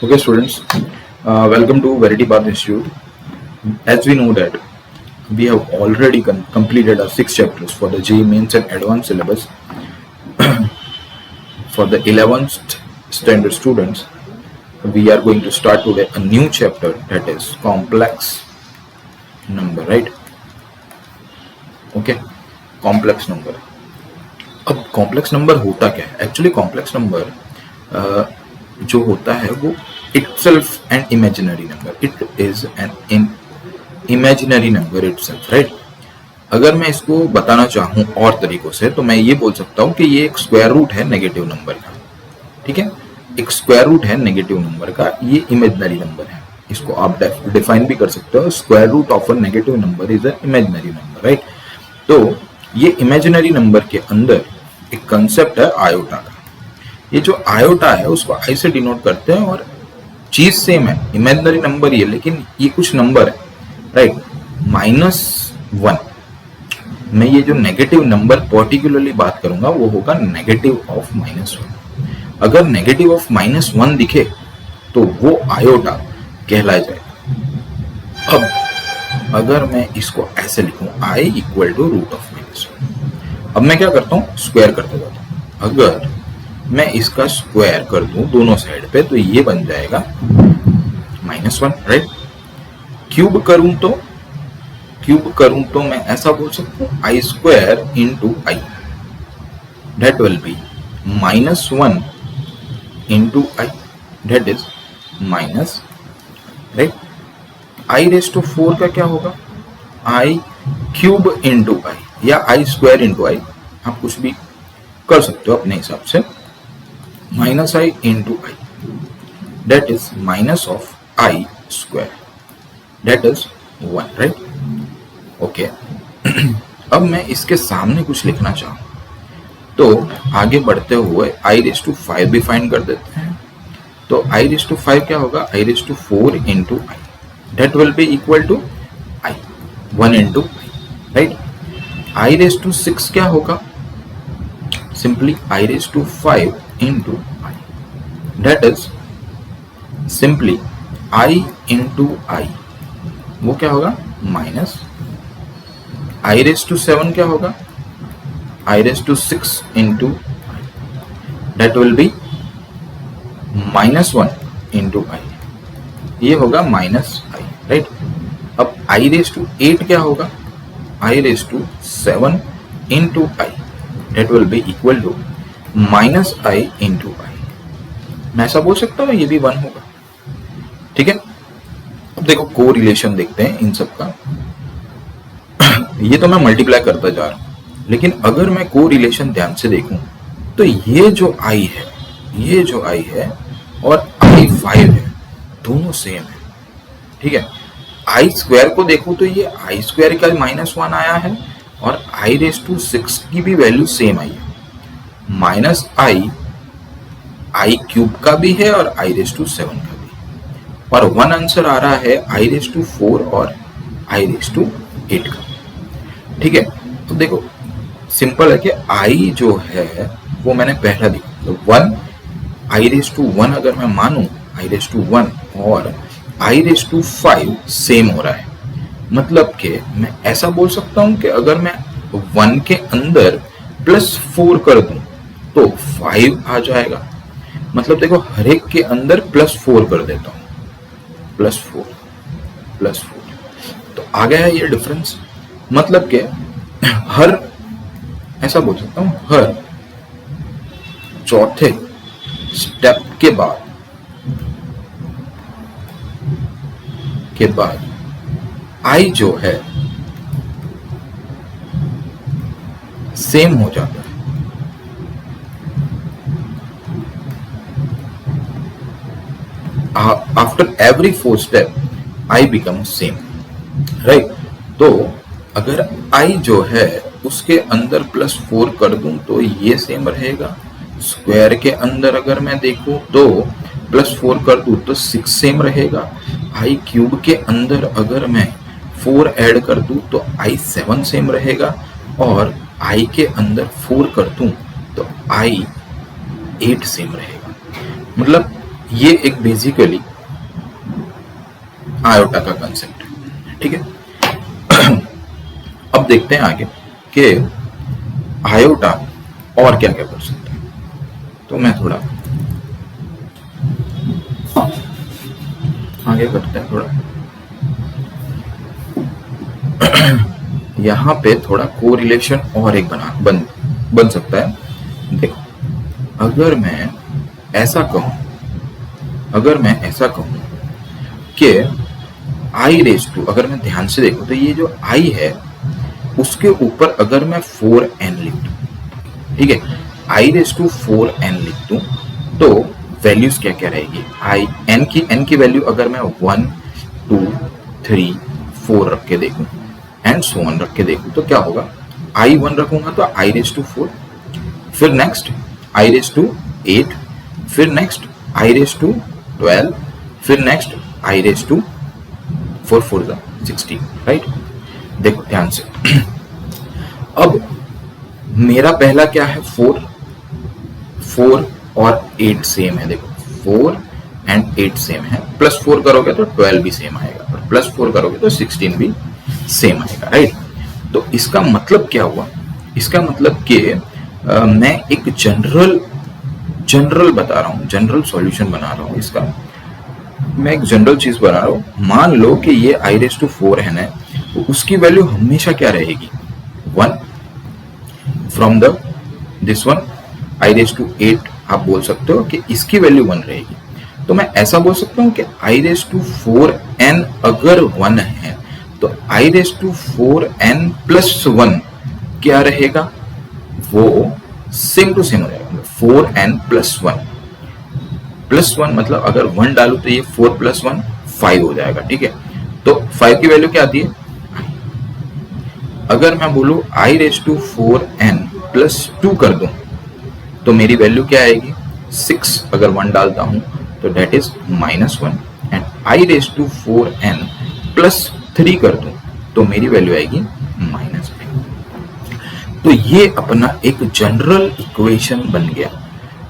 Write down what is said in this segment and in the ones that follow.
Okay, students, welcome to Verity Path Institute. As we know that we have already completed our 6 chapters for the JEE Mains and Advanced syllabus for the 11th standard students. We are going to start today a new chapter, that is complex number, right? Okay, complex number. अब complex number होता क्या है? Actually complex number जो होता है वो itself an imaginary number. It is an imaginary number itself, right? अगर मैं इसको बताना चाहूँ और तरीकों से तो मैं ये बोल सकता हूँ कि ये एक स्क्वायर रूट है नेगेटिव नंबर का, ठीक है? एक स्क्वायर रूट है नेगेटिव नंबर का, ये इमेजिनरी नंबर है. इसको आप डिफाइन भी कर सकते हो. Square root of a negative number is a imaginary number, right? तो ये इमेजिनरी नंबर के अंदर एक कंसेप्ट है आयोटा का. ये जो आयोटा है उसको आई से डिनोट करते हैं और चीज सेम है, इमेजिनरी नंबर ही है, लेकिन ये कुछ नंबर है, राइट? -1. मैं ये जो नेगेटिव नंबर पर्टिकुलरली बात करूंगा वो होगा नेगेटिव ऑफ -1. अगर नेगेटिव ऑफ -1 दिखे तो वो आयोटा कहलाया जाएगा. अब अगर मैं इसको ऐसे लिखूं i equal to root of -1, अब मैं क्या करता हूं, स्क्वायर करते जाता हूं. अगर मैं इसका स्क्वायर कर दूं दोनों साइड पे तो ये बन जाएगा -1, राइट? क्यूब करूं तो मैं ऐसा बोल सकता हूं i square into i, that will be -1 into i, that is minus, right? i raise to 4 का क्या होगा, i क्यूब इंटू आई या i स्क्वायर इंटू आई, आप कुछ भी कर सकते हो अपने हिसाब से. -i into i, that is minus of i square, that is 1, right? Okay. अब मैं इसके सामने कुछ लिखना चाहूँ तो आगे बढ़ते हुए i रेज टू 5 भी फाइंड कर देते हैं. तो i रेज टू 5 क्या होगा, i raise to 4 into i, that will be equal to i 1 into i, right? i raise to 6 क्या होगा, simply i raised to 5 into I, that is simply I into I, वो क्या होगा, minus i raised to 7 क्या होगा, i raised to 6 into I, that will be -1 into I, ये होगा -i, right? अब i raised to 8 क्या होगा, i raised to 7 into I, that will be equal to -i into I. मैं ऐसा बोल सकता हूँ ये भी 1 होगा, ठीक है? अब देखो को रिलेशन देखते हैं इन सब का. ये तो मैं मल्टीप्लाई करता जा रहा हूँ, लेकिन अगर मैं को रिलेशन ध्यान से देखूं तो ये जो i है और i5 है, दोनों सेम है, ठीक है? i स्क्वायर को देखूं तो ये i स्क्वायर का -1 आया है और i रेज टू 6 की भी वैल्यू सेम आई है. -i क्यूब का भी है और i रेज टू 7 का भी, और 1 आंसर आ रहा है i रेज टू 4 और i रेज टू 8 का, ठीक है? तो देखो सिंपल है कि i जो है वो मैंने पहला दिया, तो 1 i रेज टू 1 अगर मैं मानूं, i रेज टू 1 और i रेज टू 5 सेम हो रहा है, मतलब कि मैं ऐसा बोल सकता हूं कि अगर मैं 1 के अंदर +4 कर दूं तो 5 आ जाएगा. मतलब देखो हर एक के अंदर +4 कर देता हूं, +4, तो आ गया है ये डिफरेंस. मतलब कि हर, ऐसा बोल सकता हूं, हर चौथे स्टेप के बाद i जो है सेम हो जाता है. After every 4 step i become same, right? तो अगर i जो है उसके अंदर +4 कर दूं तो ये सेम रहेगा. स्क्वायर के अंदर अगर मैं देखूं तो +4 कर दूं तो 6 सेम रहेगा. i क्यूब के अंदर अगर मैं 4 ऐड कर दूं तो i 7 सेम रहेगा, और i के अंदर 4 कर दूं तो i 8 सेम रहेगा. मतलब ये एक बेसिकली आयोटा का कंसेप्ट है, ठीक है। अब देखते हैं आगे कि आयोटा और क्या क्या कर सकते हैं। तो मैं थोड़ा आगे करते हैं, थोड़ा यहाँ पे थोड़ा कोरिलेशन और एक बन सकता है। देखो, अगर मैं ऐसा कहूं कि आई रेस टू, अगर मैं ध्यान से देखूं तो ये जो आई है उसके ऊपर अगर मैं 4n लिख दूं, ठीक है, आई रेस टू 4n लिख दूं, तो वैल्यूज क्या क्या रहेगी, आई n की वैल्यू अगर मैं 1 2 3 4 रख के देखूं एंड सो ऑन रख के देखूं तो क्या होगा, आई 1 रखूंगा तो आई रेस टू 4, फिर नेक्स्ट आई रेस टू 8, फिर नेक्स्ट आई रेस टू 12, फिर next i raise to 4 4 16, right. देखो ध्यान से अब मेरा पहला क्या है, 4 और 8 सेम है। देखो 4 एंड 8 सेम है, प्लस 4 करोगे तो 12 भी सेम आएगा, और प्लस 4 करोगे तो 16 भी सेम आएगा, राइट। तो इसका मतलब क्या हुआ, इसका मतलब कि मैं एक जनरल बता रहा हूँ, जनरल सॉल्यूशन बना रहा हूँ इसका। मैं एक जनरल चीज बना रहा हूँ। मान लो कि ये आई रेस टू 4 है ना, तो उसकी वैल्यू हमेशा क्या रहेगी, 1 from the this one i raise to 8। आप बोल सकते हो कि इसकी वैल्यू 1 रहेगी। तो मैं ऐसा बोल सकता हूँ कि आई रेस टू 4n अगर 1 है तो आई रेस टू 4n प्लस 1 क्या रहेगा, वो सेम टू सेम हो जाएगा, 4n प्लस 1 मतलब अगर 1 डालू तो ये 4 प्लस 1 5 हो जाएगा, ठीक है। तो 5 की वैल्यू क्या आती है, अगर मैं बोलूं आई रेस टू 4n प्लस 2 कर दूं तो मेरी वैल्यू क्या आएगी, 6 अगर 1 डालता हूं तो that is -1, and i raise to 4n plus 3 कर दूं तो मेरी वैल्यू आएगी -5। तो ये अपना एक जनरल इक्वेशन बन गया,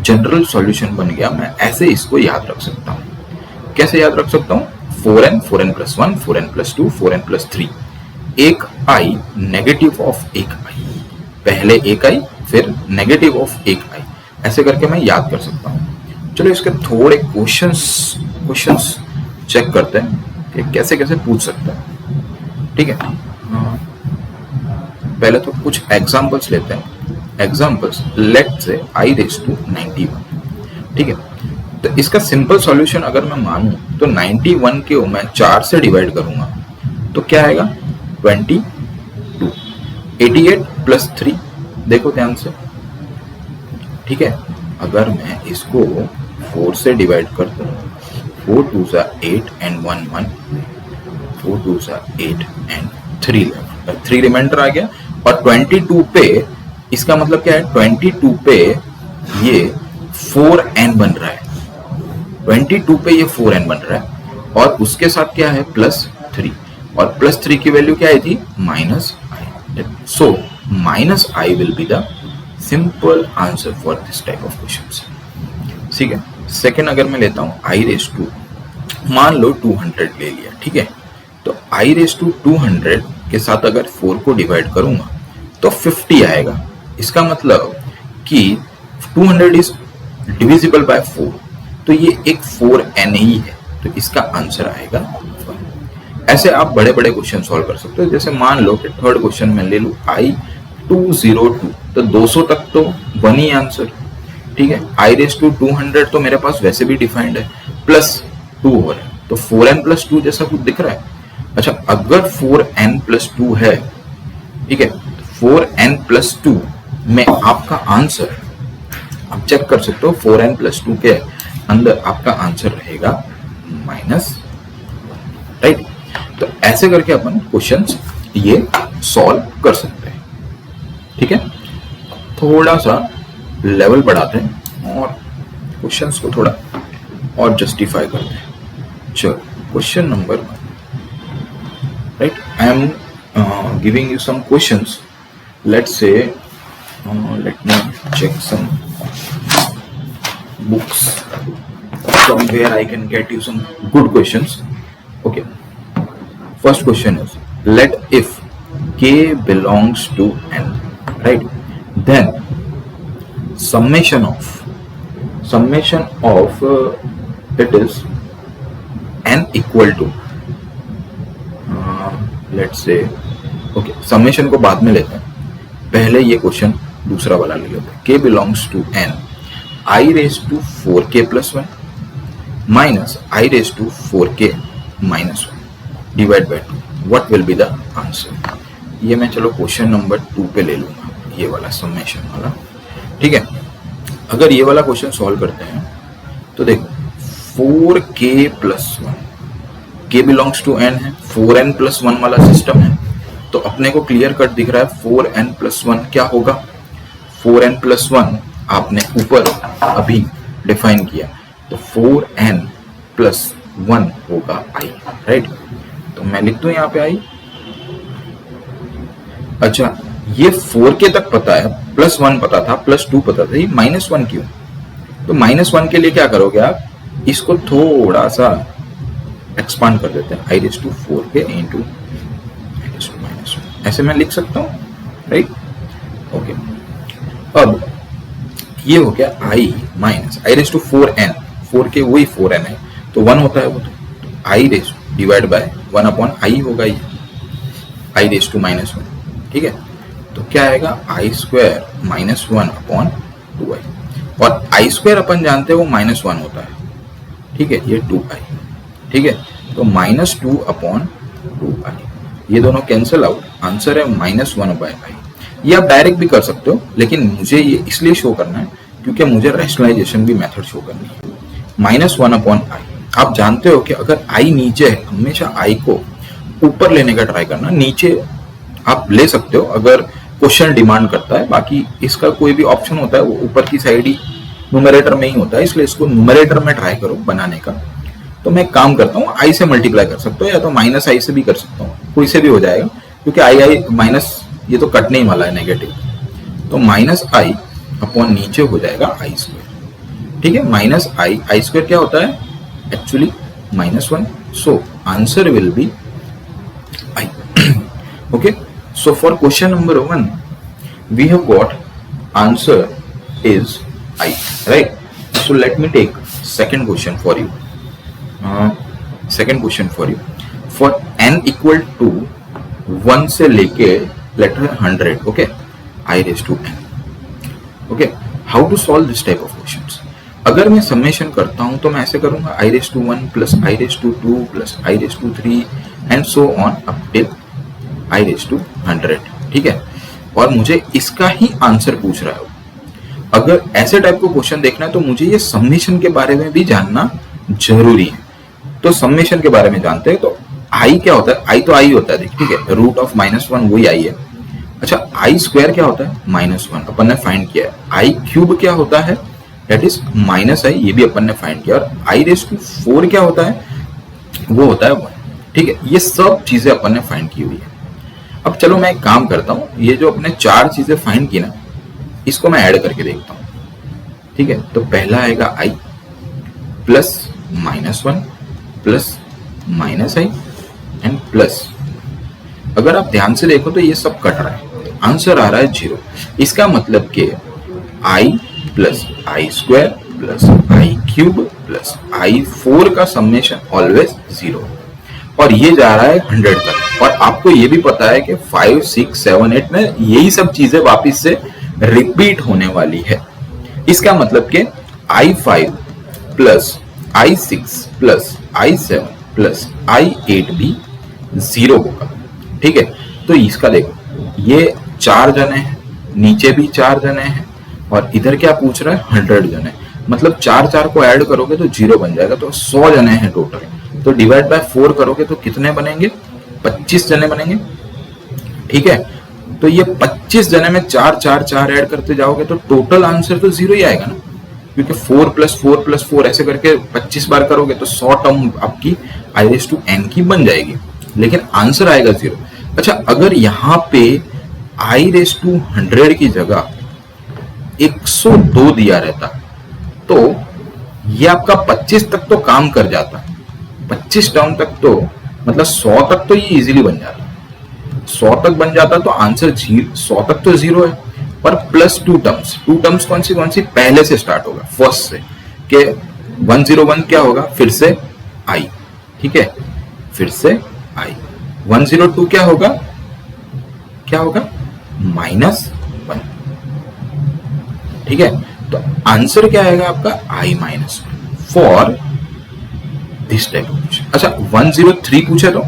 जनरल सॉल्यूशन बन गया। मैं ऐसे इसको याद रख सकता हूं। कैसे याद रख सकता हूं, 4n plus 1, 4n plus 2, 4n plus 3, एक आई नेगेटिव ऑफ एक आई, पहले एक आई फिर नेगेटिव ऑफ एक आई, ऐसे करके मैं याद कर सकता हूं। चलो इसके थोड़े क्वेश्चंस चेक करते हैं कि कैसे कैसे पूछ सकते हैं, ठीक है। पहले तो कुछ एग्जांपल्स लेते हैं। एग्जांपल्स, लेट से आई रेस टू 91, ठीक है। तो इसका सिंपल सॉल्यूशन अगर मैं मानूं तो 91 के मैं 4 से डिवाइड करूंगा तो क्या आएगा, 22। 88 प्लस 3, देखो ध्यान से, ठीक है। अगर मैं इसको 4 से डिवाइड कर दूं, 4 2 8 एंड 1 1, 4 2 8 एंड 3 रिमाइंडर आ गया। और 22 पे इसका मतलब क्या है, 22 पे ये 4n बन रहा है, 22 पे ये 4n बन रहा है, और उसके साथ क्या है, +3, और +3 की वैल्यू क्या आई थी, -i। So -i will be the simple answer for this type of questions, ठीक है। सेकेंड अगर मैं लेता हूं आई रेस टू, मान लो 200 ले लिया, ठीक है। तो आई रेस टू 200 के साथ अगर 4 को डिवाइड करूंगा तो 50 आएगा। इसका मतलब कि 200 इज डिविजिबल बाय 4, तो ये एक 4n ही है, तो इसका आंसर आएगा 1। ऐसे आप बड़े बड़े क्वेश्चन सॉल्व कर सकते हो। जैसे मान लो कि थर्ड क्वेश्चन में ले लूं I202, तो 200 तक तो 1 ही आंसर, ठीक है। आई रेस टू 200 तो मेरे पास वैसे भी डिफाइंड है, +2 हो रहा है, तो 4n प्लस 2 जैसा कुछ दिख रहा है। अच्छा, अगर 4n प्लस 2 है, ठीक है, 4n प्लस 2 में आपका आंसर, आप चेक कर सकते हो, 4n प्लस 2 के अंदर आपका आंसर रहेगा -1, राइट। तो ऐसे करके अपन क्वेश्चंस ये सॉल्व कर सकते हैं, ठीक है। थोड़ा सा लेवल बढ़ाते हैं और क्वेश्चंस को थोड़ा और जस्टिफाई करते हैं। चलो, question number 1, right, I am giving you some questions. Let's say let me check some books. from where I can get you some good questions. Okay, first question is, let if k belongs to n, right, then summation of it is n equal to let's say, okay, summation को बाद में लेते हैं, पहले ये question दूसरा वाला ले लेते हैं. k belongs to n I raised to 4k plus 1 minus I raised to 4k minus 1 divide by 2. What will be the answer? ये मैं चलो क्वेश्चन नंबर 2 पे ले लूंगा, ये वाला समेशन वाला. ठीक है, अगर ये वाला क्वेश्चन सॉल्व करते हैं तो देखो 4k plus 1, k belongs to n है, 4n plus 1 वाला सिस्टम है, तो अपने को क्लियर कट दिख रहा है 4n plus 1 क्या होगा. 4n plus 1 आपने ऊपर अभी डिफाइन किया, तो 4n plus 1 होगा i, राइट. तो मैं लिख दूं यहाँ पे i. अच्छा, ये 4k तक पता है, प्लस 1 पता था, प्लस 2 पता था, ये माइनस 1 क्यों? तो माइनस 1 के लिए क्या करोगे आप, इसको थोड़ा सा एक्सपांड कर देते हैं, i raised to 4k into i raised to minus 1, ऐसे मैं लिख सकता हूँ, राइट. ओके, अब ये हो गया i minus i raised to 4n, 4k वही 4n है, तो 1 होता है वो, तो i raised divide by 1 upon i होगा ये, i raised to minus 1. ठीक है, तो क्या आएगा, i square minus 1 upon 2i, और i स्क्वायर अपन जानते हैं वो माइनस 1 होता है. ठीक है, ये 2i. ठीक है, तो माइनस 2 अपॉन 2i, ये दोनों कैंसिल आउट, आंसर है माइनस 1 बाय i. ये आप डायरेक्ट भी कर सकते हो, लेकिन मुझे ये इसलिए शो करना है क्योंकि मुझे रैशनलाइजेशन भी मेथड शो करनी है. माइनस 1 अपॉन i, आप जानते हो कि अगर i नीचे है, हमेशा i को ऊपर लेने का ट्राई करना. नीचे आप ले सकते हो अगर क्वेश्चन डिमांड करता है, बाकी इसका कोई भी ऑप्शन होता है वो ऊपर की साइड ही न्यूमरेटर में ही होता है, इसलिए इसको न्यूमरेटर में ट्राई करो बनाने का. तो मैं काम करता हूँ, i से मल्टीप्लाई कर सकता हूँ, या तो माइनस i से भी कर सकता हूँ, कोई से भी हो जाएगा, क्योंकि i माइनस ये तो कटने ही वाला है नेगेटिव, तो माइनस i अपॉन नीचे हो जाएगा i स्क्वायर. ठीक है, माइनस i स्क्वायर क्या होता है actually minus 1, so answer will be i. Okay, so for question number 1 we have got answer is i, right. So let me take second question for you. Second question for you, for n equal to 1 से लेके letter 100, okay, i raised to n. Okay, how to solve this type of questions? अगर मैं summation करता हूं तो मैं ऐसे करूंगा, i raised to 1 plus i raised to 2 plus i raised to 3 and so on up till i raised to 100. ठीक है, और मुझे इसका ही आंसर पूछ रहा है. अगर ऐसे टाइप को क्वेश्चन देखना है तो मुझे ये समेशन के बारे में भी जानना जरूरी है. तो समेशन के बारे में जानते हैं, तो i क्या होता है, i तो i होता है, ठीक है, रूट ऑफ माइनस 1 वही i है. अच्छा, i स्क्वायर क्या होता है माइनस 1, अपन ने फाइंड किया है. i क्यूब क्या होता है, दैट इज माइनस i, ये भी अपन ने फाइंड किया. और i रेज टू 4 क्या होता है, वो होता है 1. ठीक है, ये सब चीजें अपन ने फाइंड की हुई है. अब चलो मैं एक काम करता हूँ, ये जो अपने 4 चीजें फाइंड की ना, इसको मैं ऐड करके देखता हूँ. ठीक है, तो पहला आएगा i plus minus 1 plus minus i and plus. अगर आप ध्यान से देखो तो ये सब कट रहा है, आंसर आ रहा है 0. इसका मतलब कि i plus i square plus i cube plus i 4 का समेशन ऑलवेज 0, और ये जा रहा है 100 तक. और आपको ये भी पता है कि 5, 6, 7, 8 में यही सब चीजें वापस से रिपीट होने वाली है. इसका मतलब कि i5 plus i6 plus i7 plus i8 भी 0 होगा. ठीक है, तो इसका देखो, ये 4 जने हैं, नीचे भी 4 जने हैं, और इधर क्या पूछ रहा है 100 जने, मतलब 4 को ऐड करोगे तो 0 बन जाएगा, तो 100 जने हैं टोटल. तो डिवाइड बाय 4 करोगे तो कितने बनेंगे, 25 जने बनेंगे. ठीक है, तो ये 25 जने में 4 ऐड करते जाओगे तो टोटल आंसर तो 0 ही आएगा ना, क्योंकि 4 प्लस 4 प्लस 4 ऐसे करके 25 बार करोगे तो 100 टर्म आपकी i raised to n की बन जाएगी, लेकिन आंसर आएगा 0. अच्छा, अगर यहाँ पे i raised to 100 की जगह 102 दिया रहता तो ये आपका 25 तक तो काम कर जाता, 25 टर्म तक तो मतलब 100 तक तो ये इजीली बन जाता, 100 तक बन जाता तो आंसर 100 तक तो 0 है, पर प्लस 2 टर्म्स, 2 टर्म्स कौन सी पहले से स्टार्ट होगा, फर्स्ट से, के 101 क्या होगा, फिर से आई, ठीक है, फिर से आई, 102 क्या होगा -1, ठीक है। तो आंसर क्या आएगा आपका i-1 for this type of question. अच्छा 103 पूछे तो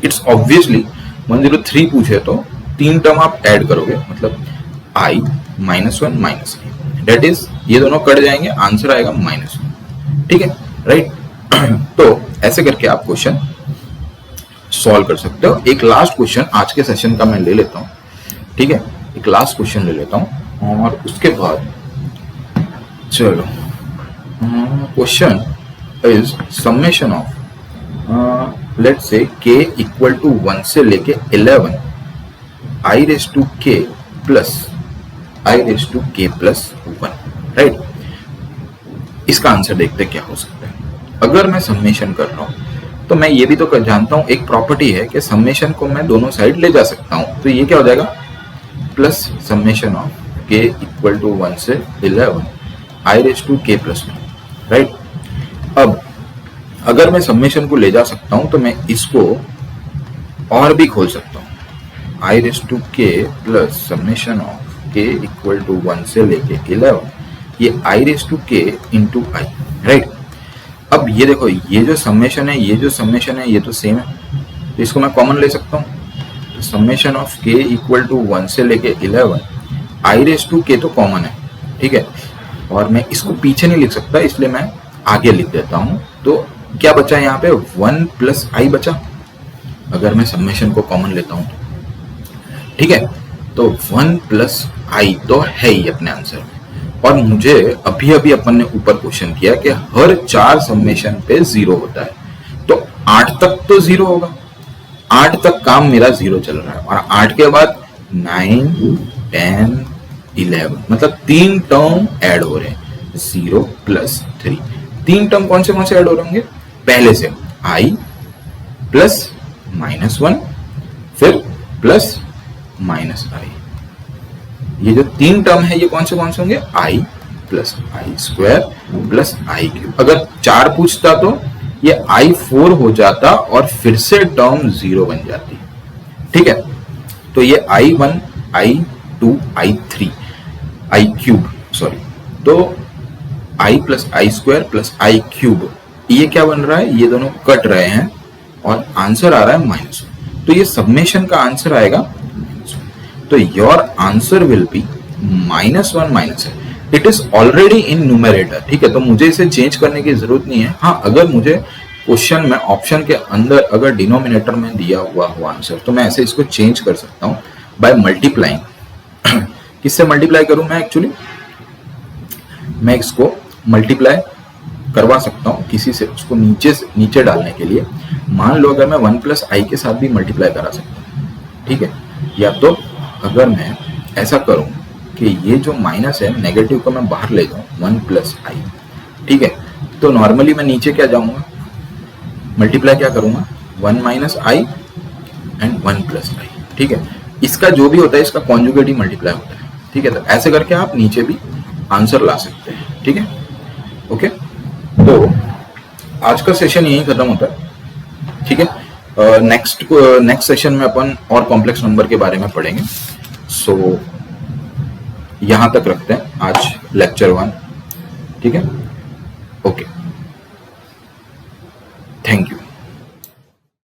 इट्स ऑब्वियसली 103 पूछे तो 3 टर्म आप ऐड करोगे, मतलब i-1 दैट इज ये दोनों कट जाएंगे, आंसर आएगा -1, ठीक है, राइट। तो ऐसे करके आप क्वेश्चन सॉल्व कर सकते हो। एक लास्ट क्वेश्चन आज के सेशन का मैं ले लेता हूँ, ठीक है, एक लास्ट क्वेश्चन ले लेता हूँ और उसके बाद चलो question is summation of let's say k equal to 1 से लेके 11 i raise to k plus 1, right. इसका आंसर देखते क्या हो सकता है। अगर मैं समेशन कर रहा हूं तो मैं ये भी तो जानता हूं, एक प्रॉपर्टी है कि समेशन को मैं दोनों साइड ले जा सकता हूं, तो ये क्या हो जाएगा plus summation of k equal to 1 से 11 i raise to k plus 1, right. अब अगर मैं समेशन को ले जा सकता हूं तो मैं इसको और भी खोल सकता हूं, i raise to k plus summation of k equal to 1 से लेके 11, ये i raise to k into i, right. अब ये देखो, ये जो समेशन है, ये तो सेम है, तो इसको मैं कॉमन ले सकता हूँ। Summation of k equal to 1 से लेके 11 i रेस टू k तो कॉमन है, ठीक है, और मैं इसको पीछे नहीं लिख सकता, इसलिए मैं आगे लिख देता हूँ। तो क्या बचा यहाँ पे 1 प्लस आई बचा, अगर मैं समेशन को कॉमन लेता हूँ तो, ठीक है। तो 1 प्लस आई तो है ही अपने आंसर में, और मुझे अभी अपन ने ऊपर क्वेश्चन किया कि हर 4 समेशन पे 0 होता है, तो 8 तक तो 0 होगा, 8 तक काम मेरा 0 चल रहा है, और 8 के बाद 9, 10, 11 मतलब 3 टर्म ऐड हो रहे हैं, 0 प्लस 3, 3 टर्म कौन से ऐड हो रहे होंगे, पहले से i प्लस -1 फिर प्लस -i, ये जो 3 टर्म है ये कौन से होंगे, i plus I square plus I cube. अगर 4 पूछता तो ये i4 हो जाता और फिर से टर्म 0 बन जाती, ठीक है। तो ये i1 i2 i3 i cube sorry, तो i plus I square plus I cube, ये क्या बन रहा है, ये दोनों कट रहे हैं और आंसर आ रहा है -1, तो ये समेशन का आंसर आएगा -1। तो योर आंसर विल बी -1 है, it is already in numerator, ठीक है, तो मुझे इसे चेंज करने की जरूरत नहीं है। हाँ, अगर मुझे क्वेश्चन में ऑप्शन के अंदर अगर डिनोमिनेटर में दिया हुआ हो आंसर, तो मैं ऐसे इसको चेंज कर सकता हूँ बाय मल्टीप्लाइंग। किससे मल्टीप्लाई करूं मैं, एक्चुअली मैं इसको मल्टीप्लाई करवा सकता हूँ किसी से, उसको नीचे डालने के लिए। मान लो अगर मैं 1 प्लस आई के साथ भी मल्टीप्लाई करा सकता हूँ, ठीक है, या तो अगर मैं ऐसा करूं कि ये जो माइनस है नेगेटिव को मैं बाहर ले जाऊं, 1 प्लस आई, ठीक है, तो नॉर्मली मैं नीचे क्या जाऊंगा, मल्टीप्लाई क्या करूंगा, 1 माइनस आई एंड 1 प्लस आई, ठीक है, इसका जो भी होता है इसका कॉन्जुगेट ही मल्टीप्लाई होता है, ठीक है। तो ऐसे करके आप नीचे भी आंसर ला सकते हैं, ठीक है, ओके। तो आज का सेशन यही खत्म होता है, ठीक है। नेक्स्ट सेशन में अपन और कॉम्प्लेक्स नंबर के बारे में पढ़ेंगे। सो यहां तक रखते हैं आज लेक्चर 1, ठीक है, ओके।